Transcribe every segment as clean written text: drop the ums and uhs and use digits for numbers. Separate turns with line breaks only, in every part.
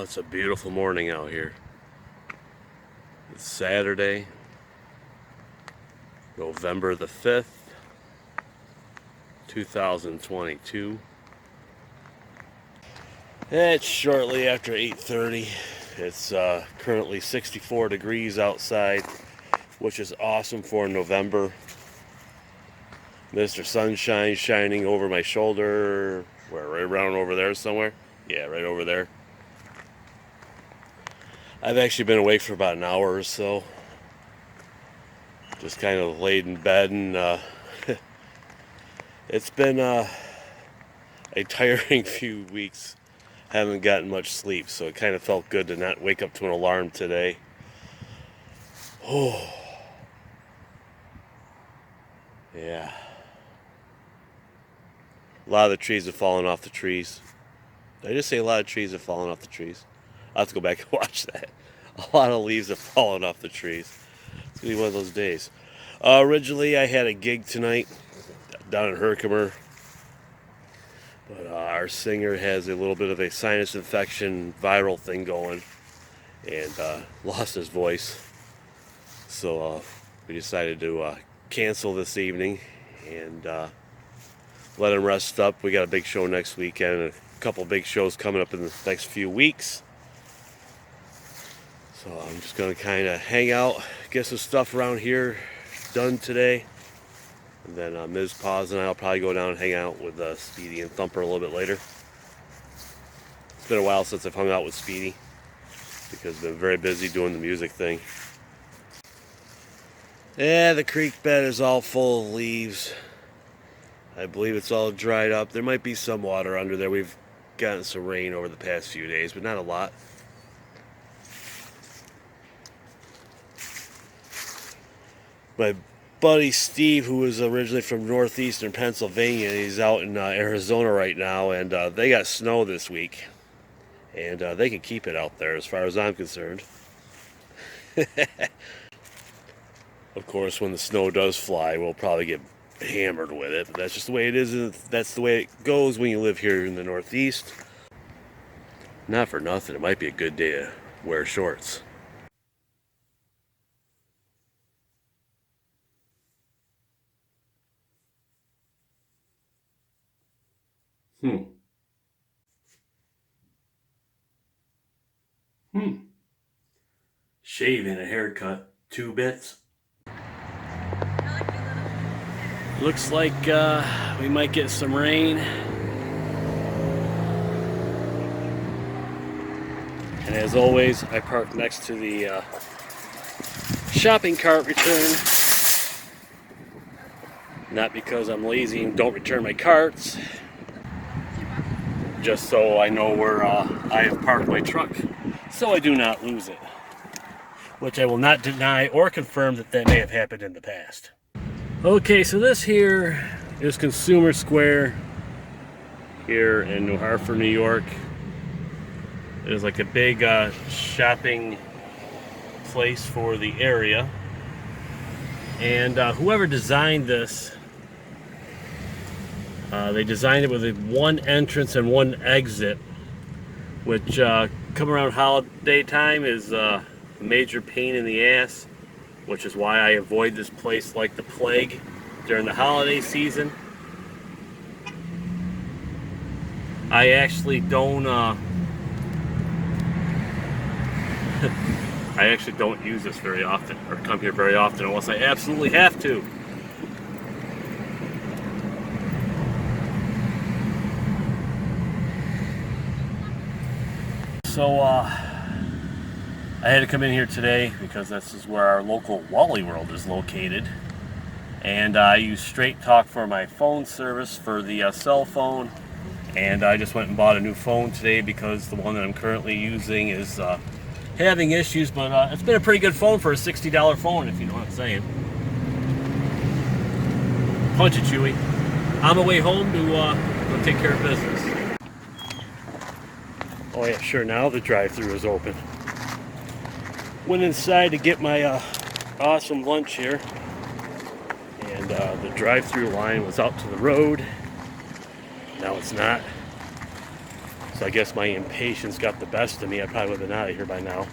It's a beautiful morning out here. It's Saturday, November the 5th, 2022. It's shortly after 8:30. It's currently 64 degrees outside, which is awesome for November. Mr. Sunshine shining over my shoulder. Where, right around over there somewhere? Yeah, right over there. I've actually been awake for about an hour or so. Just kind of laid in bed, and it's been a tiring few weeks. Haven't gotten much sleep, so it kind of felt good to not wake up to an alarm today. Oh, yeah. A lot of the trees have fallen off the trees. Did I just say a lot of trees have fallen off the trees? I'll have to go back and watch that. A lot of leaves have fallen off the trees. It's going to be one of those days. Originally, I had a gig tonight down in Herkimer. But our singer has a little bit of a sinus infection viral thing going. And lost his voice. So we decided to cancel this evening. And let him rest up. We got a big show next weekend. And a couple big shows coming up in the next few weeks. So I'm just going to kind of hang out, get some stuff around here done today. And then Ms. Paz and I will probably go down and hang out with Speedy and Thumper a little bit later. It's been a while since I've hung out with Speedy because I've been very busy doing the music thing. Yeah, the creek bed is all full of leaves. I believe it's all dried up. There might be some water under there. We've gotten some rain over the past few days, but not a lot. My buddy Steve, who is originally from northeastern Pennsylvania, he's out in Arizona right now, and they got snow this week. And they can keep it out there as far as I'm concerned. Of course, when the snow does fly, we'll probably get hammered with it, but that's just the way it is, and that's the way it goes when you live here in the Northeast. Not for nothing, it might be a good day to wear shorts. Shave and a haircut, 2 bits. Looks like we might get some rain. And as always, I park next to the shopping cart return. Not because I'm lazy and don't return my carts. Just so I know where I have parked my truck, so I do not lose it. Which I will not deny or confirm that may have happened in the past. Okay, so this here is Consumer Square here in New Hartford, New York. It is like a big shopping place for the area. And whoever designed this, they designed it with a 1 entrance and 1 exit, which come around holiday time is a major pain in the ass, which is why I avoid this place like the plague during the holiday season. I actually don't use this very often, or come here very often, unless I absolutely have to. So I had to come in here today because this is where our local Wally World is located. And I use Straight Talk for my phone service for the cell phone. And I just went and bought a new phone today because the one that I'm currently using is having issues. But it's been a pretty good phone for a $60 phone, if you know what I'm saying. Punch it, Chewy. On my way home to go take care of business. Oh yeah, sure, now the drive-thru is open. Went inside to get my awesome lunch here. And the drive-thru line was out to the road. Now it's not. So I guess my impatience got the best of me. I probably would have been out of here by now.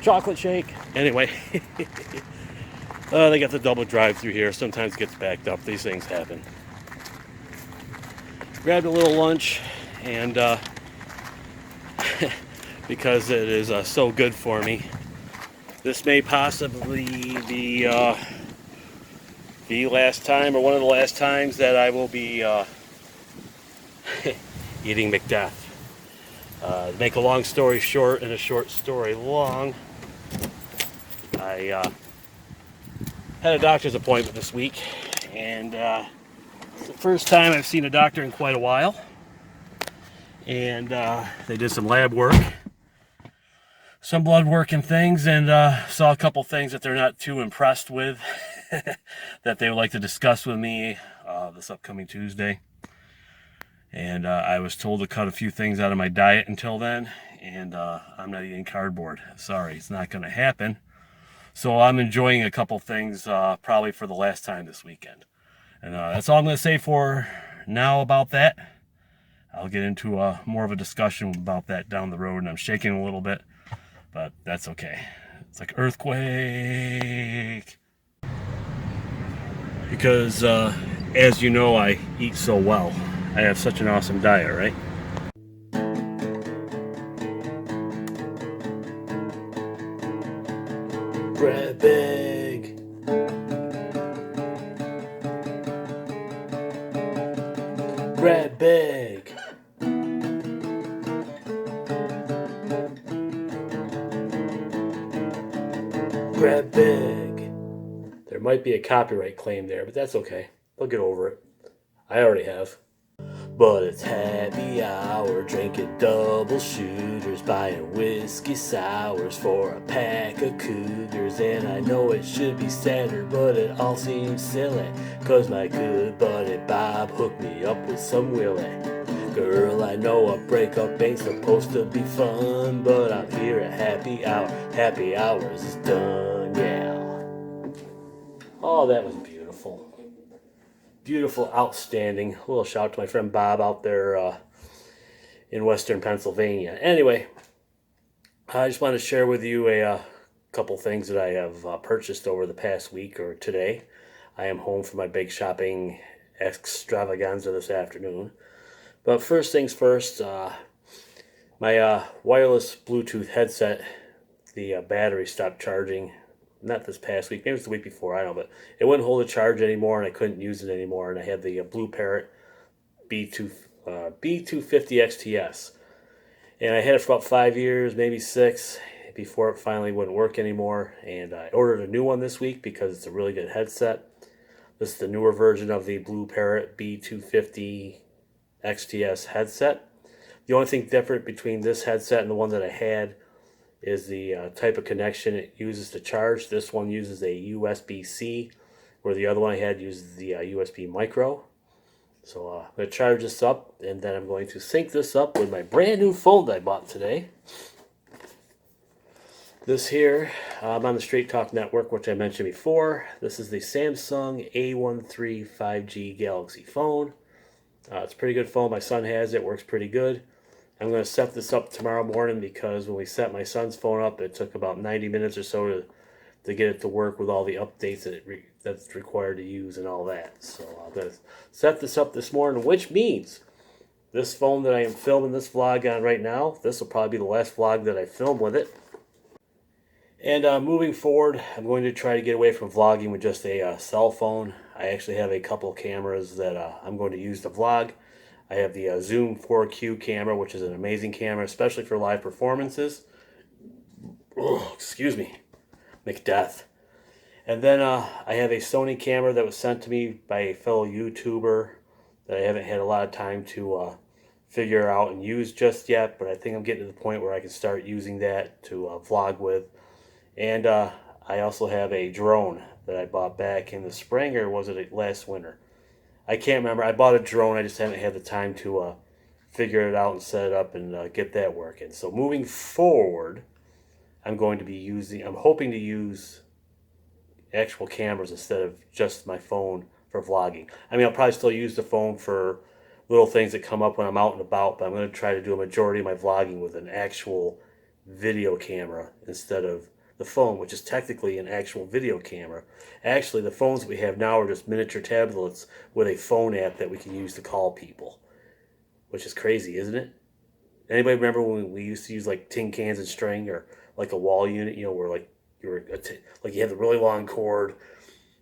Chocolate shake. Anyway, they got the double drive-through here. Sometimes it gets backed up. These things happen. Grabbed a little lunch, and because it is so good for me, this may possibly be the last time, or one of the last times, that I will be eating McDeath. To make a long story short and a short story long, I had a doctor's appointment this week, and it's the first time I've seen a doctor in quite a while. And they did some lab work, some blood work and things, and saw a couple things that they're not too impressed with that they would like to discuss with me this upcoming Tuesday. And I was told to cut a few things out of my diet until then, and I'm not eating cardboard. Sorry, it's not going to happen. So I'm enjoying a couple things probably for the last time this weekend. And that's all I'm going to say for now about that. I'll get into more of a discussion about that down the road, and I'm shaking a little bit, but that's okay. It's like earthquake. Because, as you know, I eat so well. I have such an awesome diet, right? Grebig. Grebig. Grebig. There might be a copyright claim there, but that's okay. They'll get over it. I already have. But it's happy hour, drinking double shooters, buying whiskey sours for a pack of cougars. And I know it should be sadder, but it all seems silly, 'cause my good buddy Bob hooked me up with some Willie. Girl, I know a breakup ain't supposed to be fun, but I'm here at happy hour. Happy hours is done, yeah. Oh, that was beautiful. Beautiful, outstanding. A little shout out to my friend Bob out there in western Pennsylvania. Anyway, I just want to share with you a couple things that I have purchased over the past week or today. I am home for my big shopping extravaganza this afternoon. But first things first, my wireless Bluetooth headset, the battery stopped charging. Not this past week, maybe it was the week before, I don't know, but it wouldn't hold a charge anymore, and I couldn't use it anymore, and I had the Blue Parrot B250 XTS, and I had it for about 5 years, maybe 6, before it finally wouldn't work anymore, and I ordered a new one this week because it's a really good headset. This is the newer version of the Blue Parrot B250 XTS headset. The only thing different between this headset and the one that I had is the type of connection it uses to charge. This one uses a USB-C, where the other one I had uses the USB micro. So I'm going to charge this up, and then I'm going to sync this up with my brand new phone that I bought today. This here, I'm on the Straight Talk Network, which I mentioned before. This is the Samsung A13 5G Galaxy phone. It's a pretty good phone. My son has it. Works pretty good. I'm going to set this up tomorrow morning, because when we set my son's phone up, it took about 90 minutes or so to get it to work with all the updates that's required to use and all that. So I'm going to set this up this morning, which means this phone that I am filming this vlog on right now, this will probably be the last vlog that I film with it. And moving forward, I'm going to try to get away from vlogging with just a cell phone. I actually have a couple cameras that I'm going to use to vlog. I have the Zoom 4Q camera, which is an amazing camera, especially for live performances. Oh, excuse me, McDeath. And then I have a Sony camera that was sent to me by a fellow YouTuber that I haven't had a lot of time to figure out and use just yet, but I think I'm getting to the point where I can start using that to vlog with. And I also have a drone that I bought back in the spring, or was it last winter? I can't remember. I bought a drone. I just haven't had the time to figure it out and set it up and get that working. So moving forward, I'm hoping to use actual cameras instead of just my phone for vlogging. I mean, I'll probably still use the phone for little things that come up when I'm out and about, but I'm going to try to do a majority of my vlogging with an actual video camera instead of the phone, which is technically an actual video camera. Actually, the phones we have now are just miniature tablets with a phone app that we can use to call people, which is crazy, isn't it? Anybody remember when we used to use like tin cans and string, or like a wall unit, where like like you had the really long cord.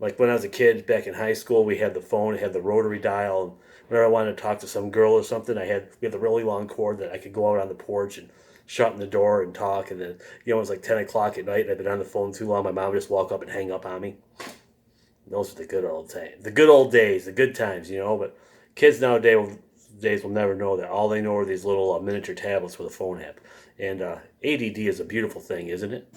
Like when I was a kid back in high school, we had the phone, it had the rotary dial, and whenever I wanted to talk to some girl or something, we had the really long cord that I could go out on the porch and shut in the door and talk, and then it was like 10 o'clock at night and I'd been on the phone too long, my mom would just walk up and hang up on me. Those are the good old times, the good old days, the good times, but kids nowadays will never know that. All they know are these little miniature tablets with a phone app. And ADD is a beautiful thing, isn't it?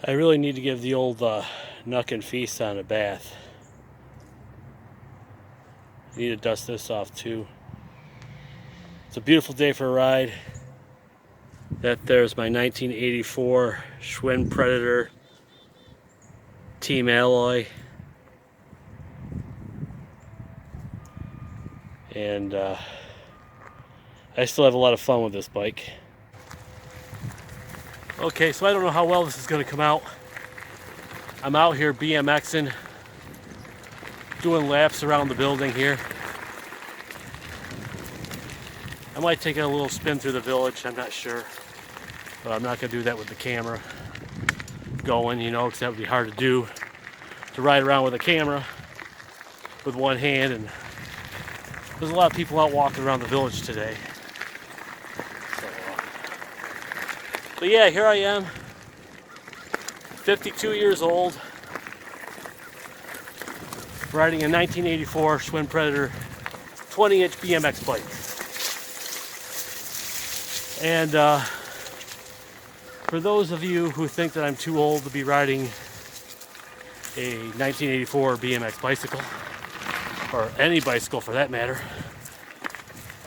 I really need to give the old Nuck and Feast on a bath. I need to dust this off too. It's a beautiful day for a ride. That there's my 1984 Schwinn Predator Team Alloy. And I still have a lot of fun with this bike. Okay, so I don't know how well this is going to come out. I'm out here BMXing, doing laps around the building here. I might take a little spin through the village, I'm not sure. But I'm not going to do that with the camera going, because that would be hard to do. To ride around with a camera with one hand, and there's a lot of people out walking around the village today. But yeah, here I am, 52 years old, riding a 1984 Schwinn Predator 20-inch BMX bike. And for those of you who think that I'm too old to be riding a 1984 BMX bicycle, or any bicycle for that matter,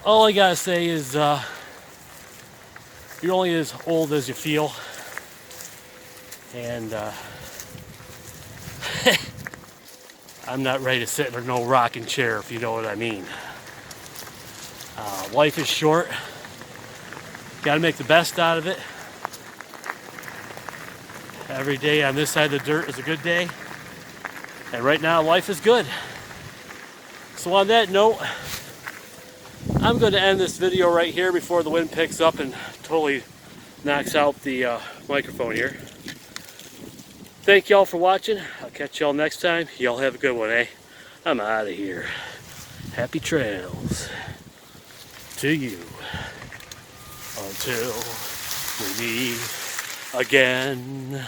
all I gotta say is you're only as old as you feel. And I'm not ready to sit in no rocking chair, if you know what I mean. Life is short. Got to make the best out of it. Every day on this side of the dirt is a good day. And right now, life is good. So on that note, I'm going to end this video right here before the wind picks up and totally knocks out the microphone here. Thank y'all for watching. I'll catch y'all next time. Y'all have a good one, eh? I'm out of here. Happy trails to you until we meet again.